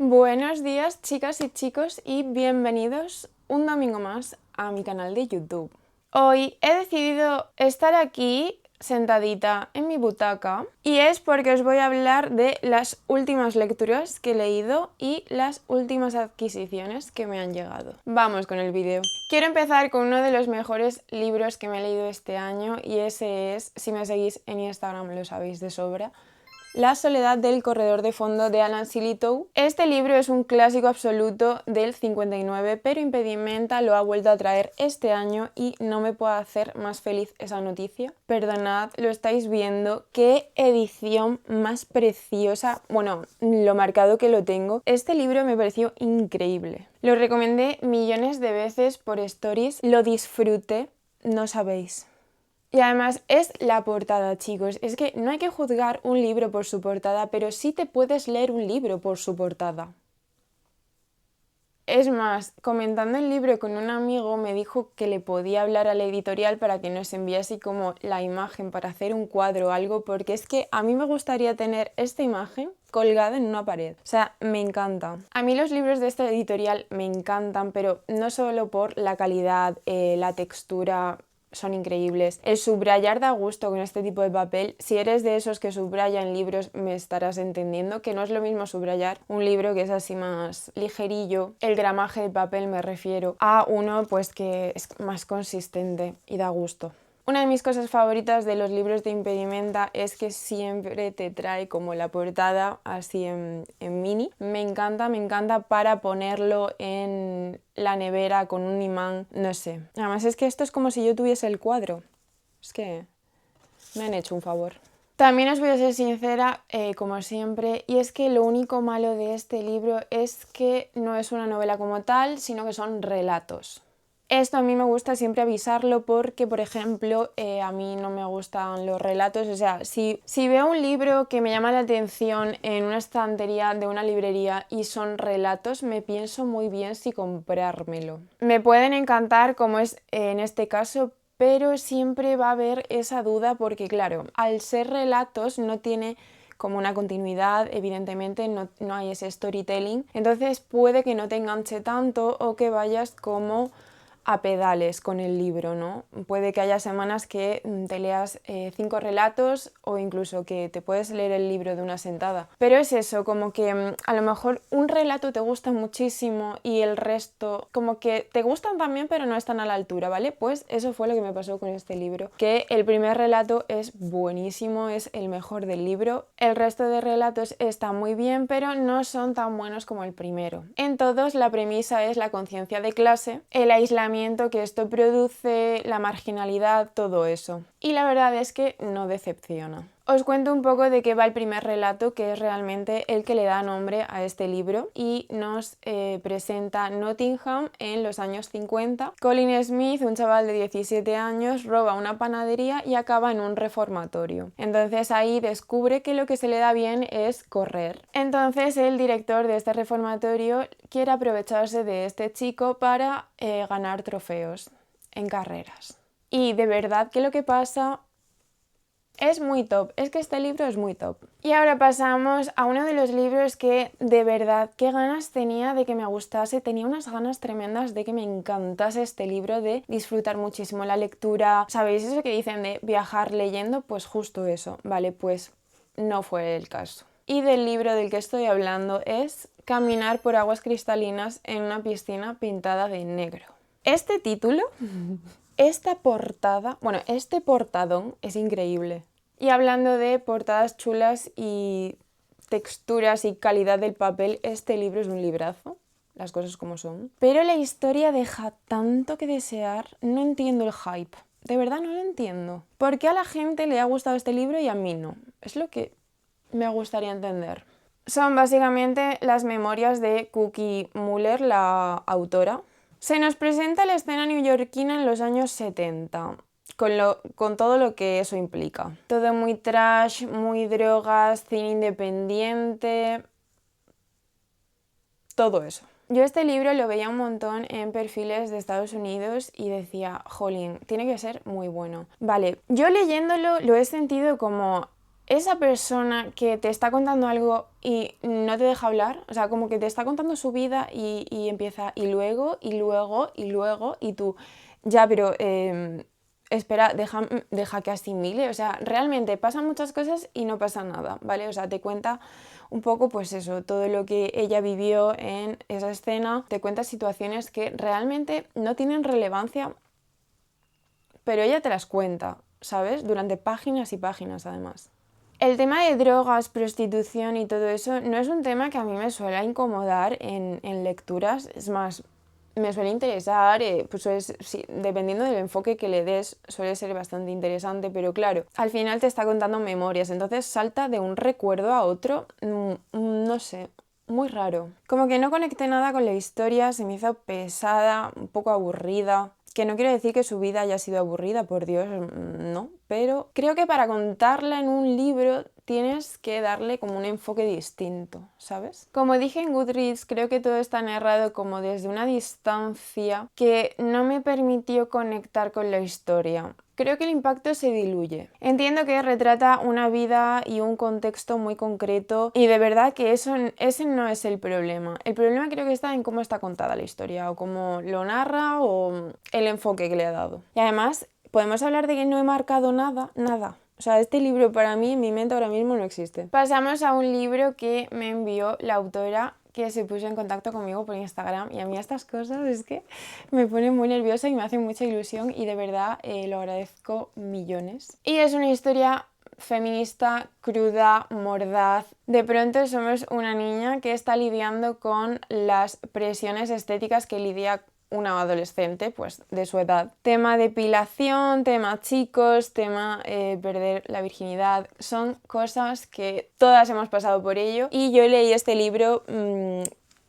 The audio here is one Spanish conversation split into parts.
Buenos días, chicas y chicos, y bienvenidos un domingo más a mi canal de YouTube. Hoy he decidido estar aquí sentadita en mi butaca y es porque os voy a hablar de las últimas lecturas que he leído y las últimas adquisiciones que me han llegado. Vamos con el vídeo. Quiero empezar con uno de los mejores libros que me he leído este año y ese es, si me seguís en Instagram lo sabéis de sobra, La soledad del corredor de fondo de Alan Sillitoe. Este libro es un clásico absoluto del 59, pero Impedimenta lo ha vuelto a traer este año y no me puedo hacer más feliz esa noticia. Perdonad, lo estáis viendo, qué edición más preciosa, bueno, lo marcado que lo tengo. Este libro me pareció increíble. Lo recomendé millones de veces por stories, lo disfruté, no sabéis. Y además es la portada, chicos. Es que no hay que juzgar un libro por su portada, pero sí te puedes leer un libro por su portada. Es más, comentando el libro con un amigo me dijo que le podía hablar a la editorial para que nos enviase como la imagen para hacer un cuadro o algo, porque es que a mí me gustaría tener esta imagen colgada en una pared. O sea, me encanta. A mí los libros de esta editorial me encantan, pero no solo por la calidad, la textura, son increíbles. El subrayar da gusto con este tipo de papel. Si eres de esos que subrayan libros, me estarás entendiendo que no es lo mismo subrayar un libro que es así más ligerillo. El gramaje de papel me refiero a uno pues que es más consistente y da gusto. Una de mis cosas favoritas de los libros de Impedimenta es que siempre te trae como la portada así en mini. Me encanta para ponerlo en la nevera con un imán, no sé. Además es que esto es como si yo tuviese el cuadro. Es que me han hecho un favor. También os voy a ser sincera, como siempre, y es que lo único malo de este libro es que no es una novela como tal, sino que son relatos. Esto a mí me gusta siempre avisarlo porque, por ejemplo, a mí no me gustan los relatos. O sea, si veo un libro que me llama la atención en una estantería de una librería y son relatos, me pienso muy bien si comprármelo. Me pueden encantar, como es en este caso, pero siempre va a haber esa duda porque, claro, al ser relatos no tiene como una continuidad, evidentemente no hay ese storytelling, entonces puede que no te enganche tanto o que vayas como a pedales con el libro, ¿no? Puede que haya semanas que te leas 5 relatos o incluso que te puedes leer el libro de una sentada. Pero es eso, como que a lo mejor un relato te gusta muchísimo y el resto como que te gustan también pero no están a la altura, ¿vale? Pues eso fue lo que me pasó con este libro, que el primer relato es buenísimo, es el mejor del libro. El resto de relatos están muy bien, pero no son tan buenos como el primero. En todos la premisa es la conciencia de clase, el aislamiento que esto produce, la marginalidad, todo eso. Y la verdad es que no decepciona. Os cuento un poco de qué va el primer relato, que es realmente el que le da nombre a este libro y nos presenta Nottingham en los años 50. Colin Smith, un chaval de 17 años, roba una panadería y acaba en un reformatorio. Entonces ahí descubre que lo que se le da bien es correr. Entonces el director de este reformatorio quiere aprovecharse de este chico para ganar trofeos en carreras. Y de verdad que lo que pasa es muy top, es que este libro es muy top. Y ahora pasamos a uno de los libros que de verdad, qué ganas tenía de que me gustase, tenía unas ganas tremendas de que me encantase este libro, de disfrutar muchísimo la lectura. ¿Sabéis eso que dicen de viajar leyendo? Pues justo eso, vale, pues no fue el caso. Y del libro del que estoy hablando es Caminar por aguas cristalinas en una piscina pintada de negro. Este título, esta portada, bueno, este portadón es increíble. Y hablando de portadas chulas y texturas y calidad del papel, este libro es un librazo, las cosas como son. Pero la historia deja tanto que desear, no entiendo el hype. De verdad no lo entiendo. ¿Por qué a la gente le ha gustado este libro y a mí no? Es lo que me gustaría entender. Son básicamente las memorias de Cookie Muller, la autora. Se nos presenta la escena neoyorquina en los años 70, con todo lo que eso implica. Todo muy trash, muy drogas, cine independiente, todo eso. Yo este libro lo veía un montón en perfiles de Estados Unidos y decía, jolín, tiene que ser muy bueno. Vale, yo leyéndolo lo he sentido como esa persona que te está contando algo y no te deja hablar, o sea, como que te está contando su vida y empieza y luego, y tú, ya, pero espera, deja que asimile, o sea, realmente pasan muchas cosas y no pasa nada, ¿vale? O sea, te cuenta un poco, pues eso, todo lo que ella vivió en esa escena, te cuenta situaciones que realmente no tienen relevancia, pero ella te las cuenta, ¿sabes? Durante páginas y páginas, además. El tema de drogas, prostitución y todo eso no es un tema que a mí me suele incomodar en lecturas, es más, me suele interesar, pues sí, dependiendo del enfoque que le des, suele ser bastante interesante, pero claro, al final te está contando memorias, entonces salta de un recuerdo a otro, no sé, muy raro. Como que no conecté nada con la historia, se me hizo pesada, un poco aburrida. Que no quiero decir que su vida haya sido aburrida, por Dios, no. Pero creo que para contarla en un libro tienes que darle como un enfoque distinto, ¿sabes? Como dije en Goodreads, creo que todo está narrado como desde una distancia que no me permitió conectar con la historia. Creo que el impacto se diluye. Entiendo que retrata una vida y un contexto muy concreto y de verdad que ese no es el problema. El problema creo que está en cómo está contada la historia o cómo lo narra o el enfoque que le ha dado. Y además podemos hablar de que no he marcado nada. O sea, este libro para mí en mi mente ahora mismo no existe. Pasamos a un libro que me envió la autora, que se puso en contacto conmigo por Instagram, y a mí estas cosas es que me ponen muy nerviosa y me hacen mucha ilusión y de verdad lo agradezco millones. Y es una historia feminista, cruda, mordaz. De pronto somos una niña que está lidiando con las presiones estéticas que lidia una adolescente pues de su edad. Tema depilación, tema chicos, tema perder la virginidad, son cosas que todas hemos pasado por ello y yo leí este libro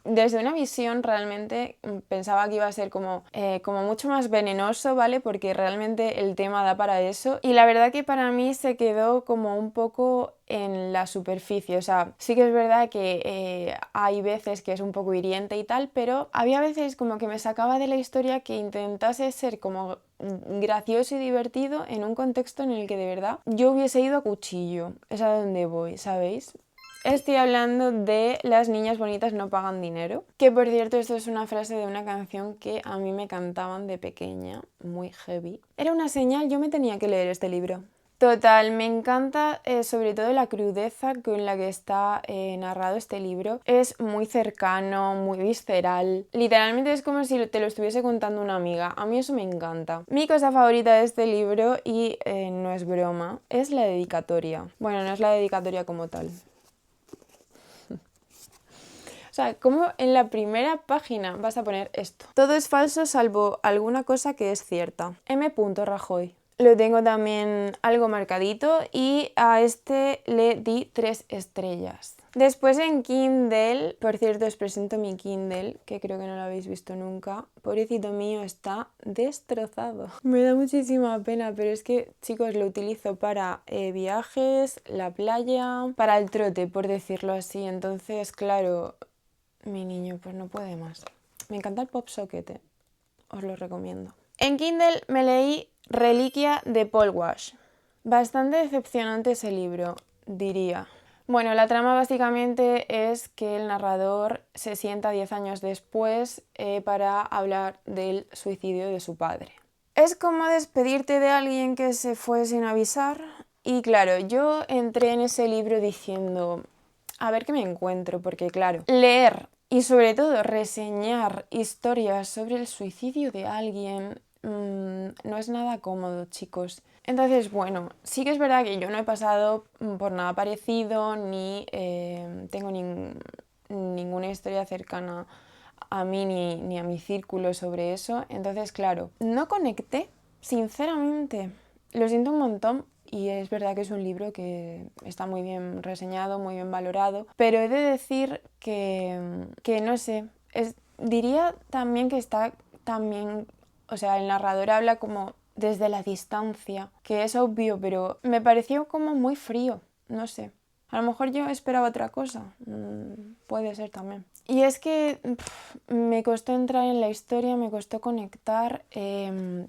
desde una visión realmente pensaba que iba a ser como mucho más venenoso, ¿vale? Porque realmente el tema da para eso y la verdad que para mí se quedó como un poco en la superficie, o sea, sí que es verdad que hay veces que es un poco hiriente y tal, pero había veces como que me sacaba de la historia que intentase ser como gracioso y divertido en un contexto en el que de verdad yo hubiese ido a cuchillo, es a donde voy, ¿sabéis? Estoy hablando de Las niñas bonitas no pagan dinero, que por cierto esto es una frase de una canción que a mí me cantaban de pequeña, muy heavy. Era una señal, yo me tenía que leer este libro. Total, me encanta sobre todo la crudeza con la que está narrado este libro. Es muy cercano, muy visceral. Literalmente es como si te lo estuviese contando una amiga. A mí eso me encanta. Mi cosa favorita de este libro, y no es broma, es la dedicatoria. Bueno, no es la dedicatoria como tal. O sea, ¿cómo en la primera página vas a poner esto? Todo es falso salvo alguna cosa que es cierta. M. Rajoy. Lo tengo también algo marcadito y a este le di 3 estrellas. Después en Kindle, por cierto os presento mi Kindle, que creo que no lo habéis visto nunca. Pobrecito mío, está destrozado. Me da muchísima pena, pero es que, chicos, lo utilizo para viajes, la playa, para el trote, por decirlo así. Entonces, claro, mi niño pues no puede más. Me encanta el Pop Socket, os lo recomiendo. En Kindle me leí Reliquia de Paul Walsh. Bastante decepcionante ese libro, diría. Bueno, la trama básicamente es que el narrador se sienta 10 años después para hablar del suicidio de su padre. Es como despedirte de alguien que se fue sin avisar. Y claro, yo entré en ese libro diciendo, a ver qué me encuentro, porque claro, leer y sobre todo reseñar historias sobre el suicidio de alguien no es nada cómodo, chicos. Entonces, bueno, sí que es verdad que yo no he pasado por nada parecido, ni tengo ninguna historia cercana a mí ni a mi círculo sobre eso. Entonces, claro, no conecté, sinceramente. Lo siento un montón y es verdad que es un libro que está muy bien reseñado, muy bien valorado, pero he de decir que no sé, diría también que está también, o sea, el narrador habla como desde la distancia, que es obvio, pero me pareció como muy frío, no sé. A lo mejor yo esperaba otra cosa, puede ser también. Y es que me costó entrar en la historia, me costó conectar,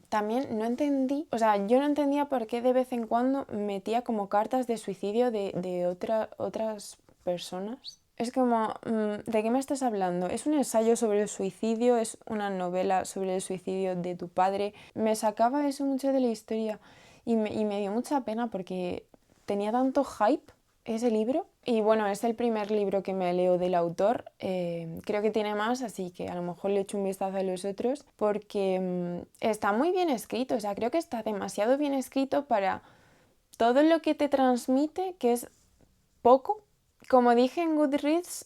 también no entendí, o sea, yo no entendía por qué de vez en cuando metía como cartas de suicidio de otras personas. Es como, ¿de qué me estás hablando? ¿Es un ensayo sobre el suicidio? ¿Es una novela sobre el suicidio de tu padre? Me sacaba eso mucho de la historia y me dio mucha pena porque tenía tanto hype ese libro. Y bueno, es el primer libro que me leo del autor. Creo que tiene más, así que a lo mejor le echo un vistazo a los otros porque está muy bien escrito. O sea, creo que está demasiado bien escrito para todo lo que te transmite, que es poco. Como dije en Goodreads,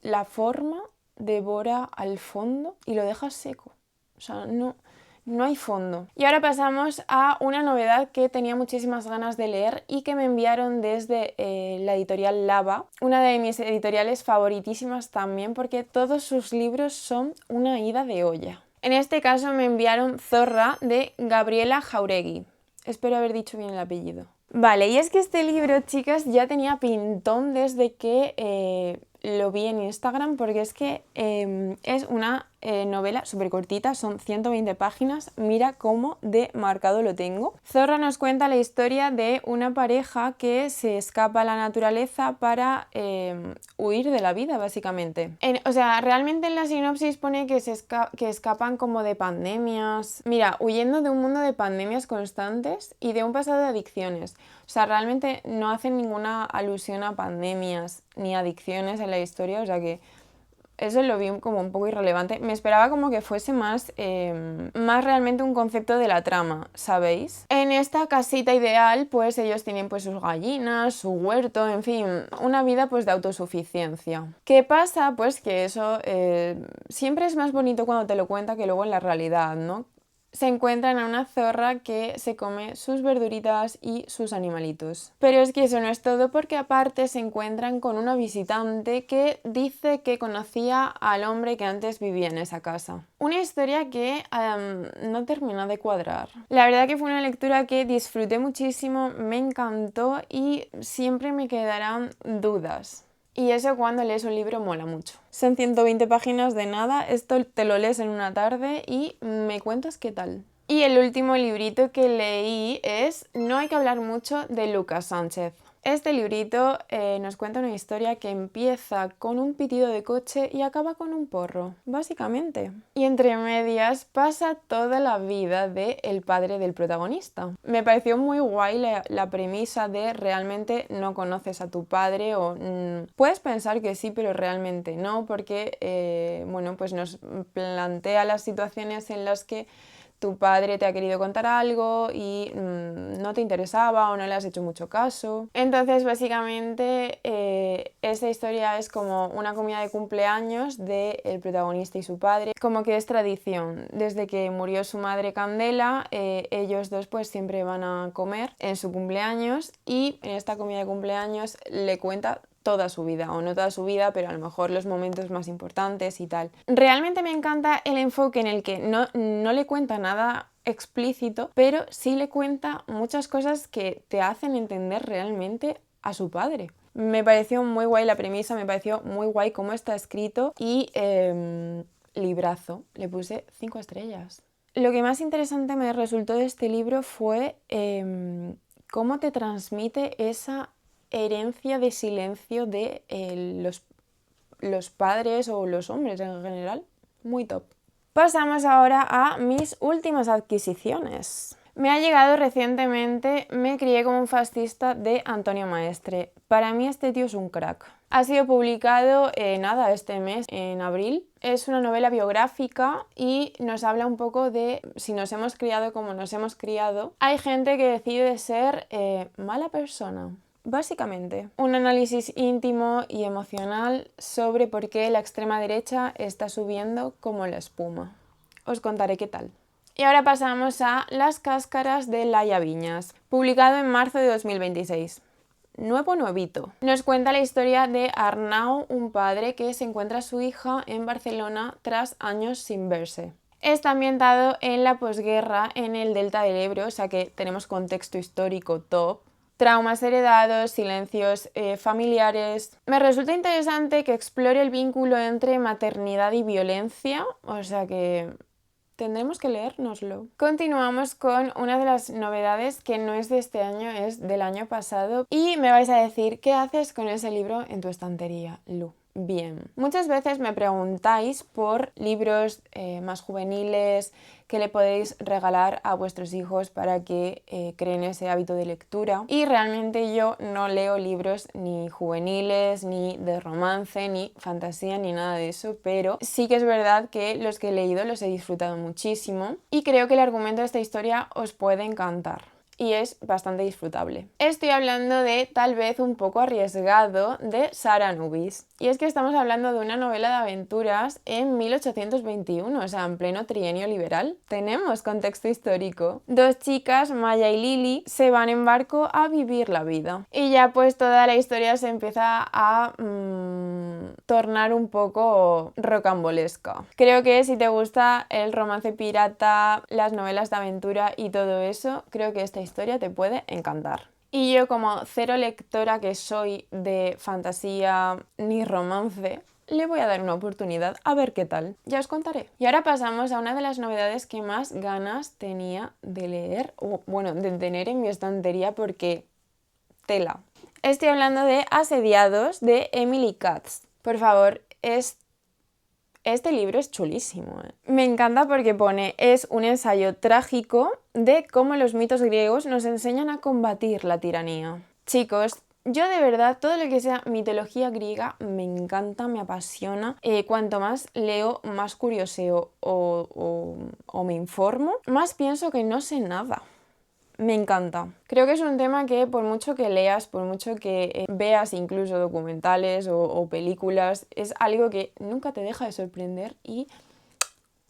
la forma devora al fondo y lo deja seco. O sea, no hay fondo. Y ahora pasamos a una novedad que tenía muchísimas ganas de leer y que me enviaron desde la editorial Lava, una de mis editoriales favoritísimas también porque todos sus libros son una ida de olla. En este caso me enviaron Zorra de Gabriela Jauregui. Espero haber dicho bien el apellido. Vale, y es que este libro, chicas, ya tenía pintón desde que lo vi en Instagram porque es que es una novela súper cortita, son 120 páginas, mira cómo de marcado lo tengo. Zorra nos cuenta la historia de una pareja que se escapa a la naturaleza para huir de la vida, básicamente. O sea, realmente en la sinopsis pone que escapan como de pandemias. Mira, huyendo de un mundo de pandemias constantes y de un pasado de adicciones. O sea, realmente no hacen ninguna alusión a pandemias ni adicciones en la historia, o sea que eso lo vi como un poco irrelevante. Me esperaba como que fuese más realmente un concepto de la trama, ¿sabéis? En esta casita ideal, pues ellos tienen pues sus gallinas, su huerto, en fin, una vida pues de autosuficiencia. ¿Qué pasa? Pues que eso siempre es más bonito cuando te lo cuenta que luego en la realidad, ¿no? Se encuentran a una zorra que se come sus verduritas y sus animalitos. Pero es que eso no es todo porque aparte se encuentran con una visitante que dice que conocía al hombre que antes vivía en esa casa. Una historia que no termina de cuadrar. La verdad que fue una lectura que disfruté muchísimo, me encantó y siempre me quedarán dudas. Y eso cuando lees un libro mola mucho. Son 120 páginas de nada, esto te lo lees en una tarde y me cuentas qué tal. Y el último librito que leí es No hay que hablar mucho de Lucas Sánchez. Este librito nos cuenta una historia que empieza con un pitido de coche y acaba con un porro, básicamente. Y entre medias pasa toda la vida del padre del protagonista. Me pareció muy guay la premisa de realmente no conoces a tu padre o puedes pensar que sí, pero realmente no, porque bueno, pues nos plantea las situaciones en las que tu padre te ha querido contar algo y no te interesaba o no le has hecho mucho caso. Entonces, básicamente, esta historia es como una comida de cumpleaños del protagonista y su padre. Como que es tradición. Desde que murió su madre Candela, ellos dos pues siempre van a comer en su cumpleaños y en esta comida de cumpleaños le cuenta toda su vida, o no toda su vida, pero a lo mejor los momentos más importantes y tal. Realmente me encanta el enfoque en el que no le cuenta nada explícito, pero sí le cuenta muchas cosas que te hacen entender realmente a su padre. Me pareció muy guay la premisa, me pareció muy guay cómo está escrito y librazo, le puse 5 estrellas. Lo que más interesante me resultó de este libro fue cómo te transmite esa herencia de silencio de los padres o los hombres en general. Muy top. Pasamos ahora a mis últimas adquisiciones. Me ha llegado recientemente Me crié como un fascista de Antonio Maestre. Para mí este tío es un crack. Ha sido publicado este mes, en abril. Es una novela biográfica y nos habla un poco de si nos hemos criado como nos hemos criado. Hay gente que decide ser mala persona. Básicamente, un análisis íntimo y emocional sobre por qué la extrema derecha está subiendo como la espuma. Os contaré qué tal. Y ahora pasamos a Las cáscaras de Laia Viñas, publicado en marzo de 2026. Nuevito. Nos cuenta la historia de Arnau, un padre que se encuentra a su hija en Barcelona tras años sin verse. Está ambientado en la posguerra en el delta del Ebro, o sea que tenemos contexto histórico top. traumas heredados, silencios familiares. Me resulta interesante que explore el vínculo entre maternidad y violencia, o sea que tendremos que leérnoslo. Continuamos con una de las novedades que no es de este año, es del año pasado. Y me vais a decir, ¿qué haces con ese libro en tu estantería, Lu? Bien, muchas veces me preguntáis por libros más juveniles que le podéis regalar a vuestros hijos para que creen ese hábito de lectura, y realmente yo no leo libros ni juveniles, ni de romance, ni fantasía, ni nada de eso, pero sí que es verdad que los que he leído los he disfrutado muchísimo y creo que el argumento de esta historia os puede encantar. Y es bastante disfrutable. Estoy hablando de Tal vez un poco arriesgado, de Sara Anubis. Y es que estamos hablando de una novela de aventuras en 1821, o sea, en pleno trienio liberal. Tenemos contexto histórico. Dos chicas, Maya y Lily, se van en barco a vivir la vida. Y ya pues toda la historia se empieza a tornar un poco rocambolesca. Creo que si te gusta el romance pirata, las novelas de aventura y todo eso, creo que esta historia te puede encantar. Y yo, como cero lectora que soy de fantasía ni romance, le voy a dar una oportunidad a ver qué tal. Ya os contaré. Y ahora pasamos a una de las novedades que más ganas tenía de leer, o bueno, de tener en mi estantería, porque tela. Estoy hablando de Asediados, de Emily Katz. Por favor, este libro es chulísimo. Me encanta porque es un ensayo trágico de cómo los mitos griegos nos enseñan a combatir la tiranía. Chicos, yo de verdad, todo lo que sea mitología griega me encanta, me apasiona. Cuanto más leo, más curioseo o me informo, más pienso que no sé nada. Me encanta. Creo que es un tema que por mucho que leas, por mucho que veas incluso documentales o películas, es algo que nunca te deja de sorprender y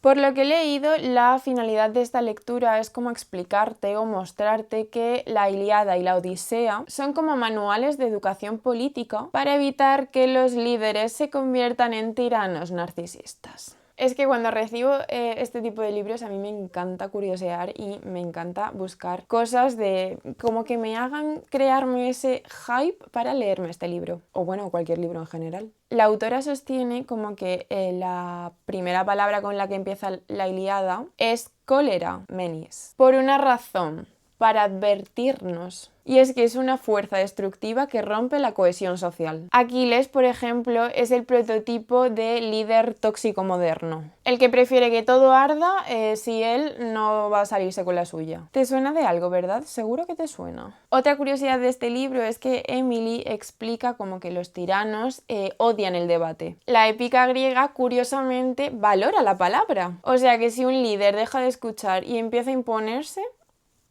por lo que he leído, la finalidad de esta lectura es como explicarte o mostrarte que la Ilíada y la Odisea son como manuales de educación política para evitar que los líderes se conviertan en tiranos narcisistas. Es que cuando recibo este tipo de libros a mí me encanta curiosear y me encanta buscar cosas de como que me hagan crearme ese hype para leerme este libro, o bueno, cualquier libro en general. La autora sostiene como que la primera palabra con la que empieza la Ilíada es cólera, menis, por una razón, para advertirnos. Y es que es una fuerza destructiva que rompe la cohesión social. Aquiles, por ejemplo, es el prototipo de líder tóxico moderno. El que prefiere que todo arda si él no va a salirse con la suya. ¿Te suena de algo, verdad? Seguro que te suena. Otra curiosidad de este libro es que Emily explica como que los tiranos odian el debate. La épica griega, curiosamente, valora la palabra. O sea que si un líder deja de escuchar y empieza a imponerse,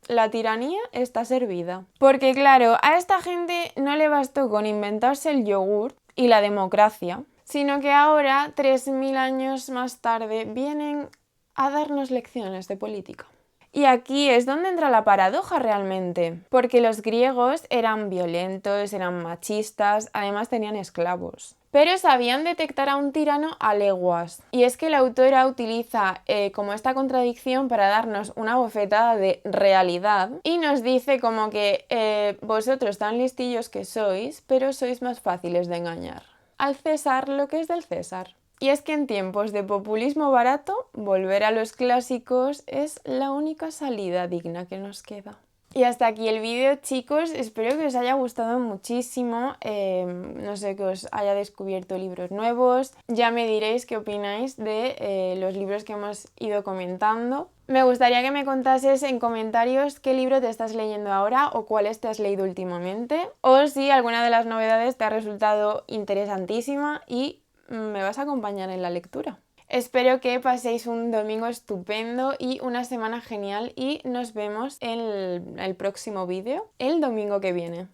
la tiranía está servida. Porque claro, a esta gente no le bastó con inventarse el yogur y la democracia, sino que ahora, 3000 años más tarde, vienen a darnos lecciones de política. Y aquí es donde entra la paradoja realmente, porque los griegos eran violentos, eran machistas, además tenían esclavos. Pero sabían detectar a un tirano a leguas. Y es que la autora utiliza como esta contradicción para darnos una bofetada de realidad y nos dice como que vosotros tan listillos que sois, pero sois más fáciles de engañar. Al César lo que es del César. Y es que en tiempos de populismo barato, volver a los clásicos es la única salida digna que nos queda. Y hasta aquí el vídeo, chicos. Espero que os haya gustado muchísimo. No sé, que os haya descubierto libros nuevos. Ya me diréis qué opináis de los libros que hemos ido comentando. Me gustaría que me contases en comentarios qué libro te estás leyendo ahora o cuáles te has leído últimamente. O si alguna de las novedades te ha resultado interesantísima y me vas a acompañar en la lectura. Espero que paséis un domingo estupendo y una semana genial y nos vemos en el próximo vídeo el domingo que viene.